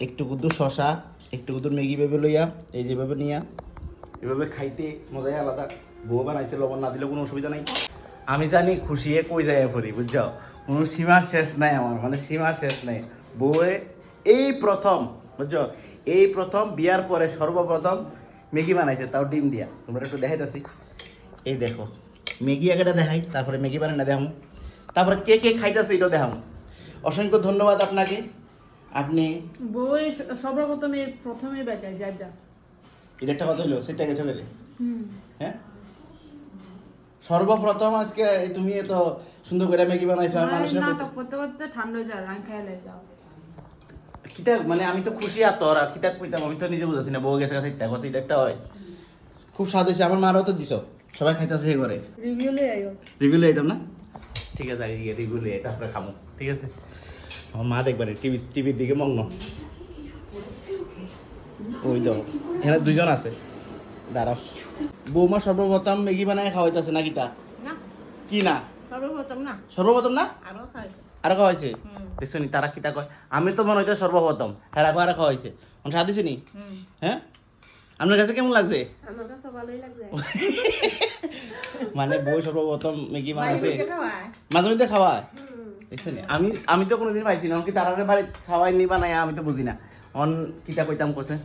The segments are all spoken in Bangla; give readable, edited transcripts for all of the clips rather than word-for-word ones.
একটু কুদ্দু শশা, একটু কুদ্দুর ম্যাগি ভেবে লইয়া এই যেভাবে নিয়া এভাবে খাইতে মজাই আলাদা। বউ বানাইছে, লবণ না দিলে কোনো অসুবিধা নাই। আমি জানি খুশিয়ে কই যায় পড়ি, বুঝছো? কোনো সীমা শেষ নাই আমার, মানে সীমা শেষ নাই। বউয়ে এই প্রথম, বুঝছো, এই প্রথম বিয়ার পরে সর্বপ্রথম ম্যাগি বানাইছে, তাও ডিম দিয়া। তোমরা একটু দেখাইতেছি, এই দেখো ম্যাগি একটা দেখাই, তারপরে ম্যাগি বানাই না দেখাম, তারপরে কে কে খাইতেছে এটাও দেখাম। অসংখ্য ধন্যবাদ আপনাকে। আপনি বই সর্বপ্রথমে প্রথমে বেকাই যা যা এটা একটা কথা হলো, সেটা গেছো গেলে হুম হ্যাঁ। সর্বপ্রথম আজকে তুমি এত সুন্দর করে ম্যাগি বানাইছো, আর মানুষের নাটক করতে করতে ঠান্ডা যায় আমি খেয়ালে যাও কিতা, মানে আমি তো খুশি আর তোর আর কিতাব কইতাম, আমি তো নিজে বুঝাচ্ছি না। বউ গেছে কাছে ইত্যা করছে, এটা একটা হয়। খুব স্বাদ হয়েছে, আমার মারও তো দিছো, সবাই খাইতেছে হে করে। রিভিউ লই আইও রিভিউ লইতাম না, ঠিক আছে আগে গিয়ে রিভিউ লই তারপরে খামো, ঠিক আছে? আমার মা দেখবারে টিভির দিকে মগ্ন। ওই দেখো এখানে দুজন আছে, দাঁড়াও। বৌমা সর্বপ্রথম ম্যাগি বানায় খাওয়াইতেছে না কিতা? না কি না সর্বপ্রথম না সর্বপ্রথম না আরো খাইছে আরো খাওয়াইছে? দেখছো নি তারা কিতা কয়, আমি তো মনে হইতে সর্বপ্রথম, হ্যাঁ আরো খাওয়াইছে। মানে স্বাদ হয়েছে নি? হ্যাঁ, আপনার কাছে কেমন লাগছে? আমার কাছে ভালোই লাগছে মানে বই সর্বপ্রথম ম্যাগি বানাইছে, মাঝে মধ্যে খাওয়ায়। দেখছো নি, আমি তো কোনোদিন পাইছি না কি তারা বাড়ি খাওয়াই নি বানাই, আমি তো বুঝি না। অন কিতা কইতাম কোসে,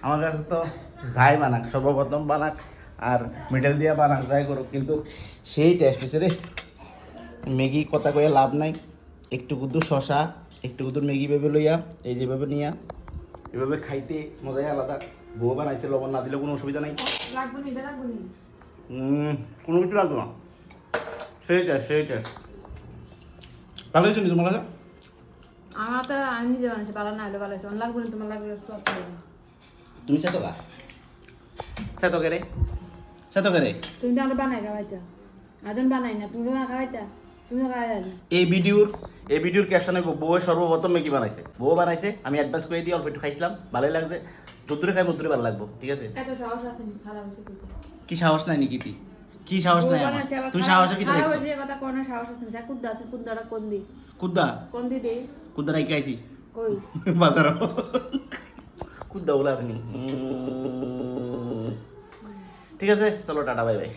আমার কাছে তো যাই বানাক, সর্বপ্রথম বানাক আর মেডেল দিয়া বানাক, যাই করুক, কিন্তু সেই টেস্ট হয়েছে রে। ম্যাগি কথা কয়ে লাভ নাই। একটু কুদ্দুর শশা, একটু কুদ্দুর ম্যাগি ভেবে লইয়া এই যেভাবে নিয়া এভাবে খাইতে মজাই আলাদা। বউ বানাইছে, লবণ না দিলে কোনো অসুবিধা নাই। লাগবো নি এটা লাগবো নি কোনো কিছু লাগবে না, সেই টেস্ট সেই টেস্ট। ভালো হয়েছে নি তোমার কাছে? আমার তো আমি নিজে বানাইছি, ভালো না হলে ভালো হয়েছে লাগবো নি তোমার লাগবে সব তুমি সেতো গা সেতো কে রে, সেতো কে রে? তুমি তো আমরা বানাই খাওয়াইতা, আজন বানাই না তুমি বানা খাওয়াইতা, তুমি খাওয়াই না এই ভিডিওর ক্যাপশন হইব বউ সর্বপ্রথম ম্যাগি বানাইছে। বউ বানাইছে, আমি অ্যাডভান্স করে দিয়ে অল্প একটু খাইছিলাম, ভালোই লাগছে। যদ্দূরে খাই মদ্দূরে ভালো লাগবো, ঠিক আছে? এত সাহস আছে নি খারাপ হয়েছে কইতে কি সাহস নাই নাকি? তুই কি সাহস নাই আমার? তুই সাহসের কি দেখছিস? খারাপ হয়েছে কথা কোন সাহস আছে না, কুদ্দা আছে কুদ্দাটা কোন দি কুদ্দা কোন দি দে কুদ্দা রাই খাইছি কই বাজার কুদ্দা বলে আপনি। ঠিক আছে, চলো টাটা, বাই বাই।